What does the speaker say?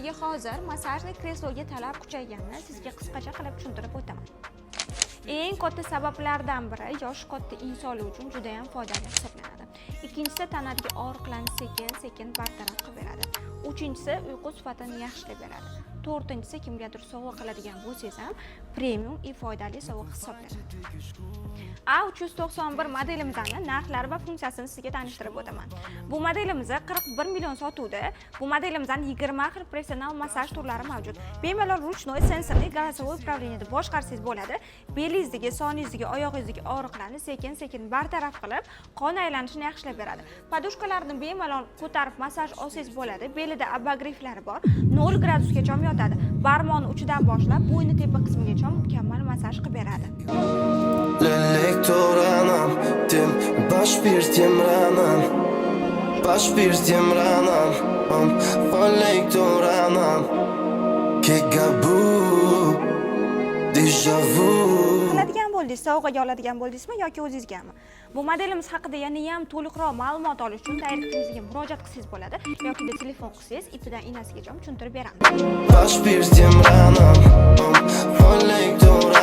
sizlarga hozir massajli kresloga talab kuchayganini sizga qisqacha qilib tushuntirib o'taman. Eng katta sabablardan biri yosh katta insonlar uchun juda ham foydali hisoblanadi. Ikkinchisi tanadagi og'riqlarni sekin-sekin bartaraf qilib beradi. Uchinchisi uyqu sifatini yaxshilab beradi. To'rtinchisi kimgadir sovg'a qiladigan bo'lsangiz ham premium foydali sovg'a hisoblanadi. A391 modelimizning narxlari va funksiyasini sizga tanishtirib o'taman. Bu modelimiz 41 million sotuvda. Bu modelimizdan 20 xil professional massaj turlari mavjud. Bemalol ruchnoy sensorli голосовой управлениеda boshqarsangiz bo'ladi. Belingizdagi, soningizdagi, oyog'ingizdagi og'riqlarni sekin-sekin bartaraf qilib, qon aylanishini yaxshilab beradi. Podushkalarni bemalol ko'tarib massaj olsangiz bo'ladi. Belida abagrifflari bor. 0 gradusgacha yotadi. Barmoq uchidan boshlab bo'yni tepa qismigacha mukammal massaj qilib beradi. Lektoranam, tim baş bir timranam, baş bir timranam, lektoranam, kegabu, déjà vu. Qiladigan bo'ldingiz, sovg'aga oladigan bo'ldingizmi yoki o'zingizgami? Bu modelimiz haqida yana ham to'liqroq ma'lumot olish uchun direktimizga murojaat qilsangiz bo'ladi yoki telefon qilsangiz ipidan inasigacha tushuntirib beramiz. Baş bir timranam, lektoranam.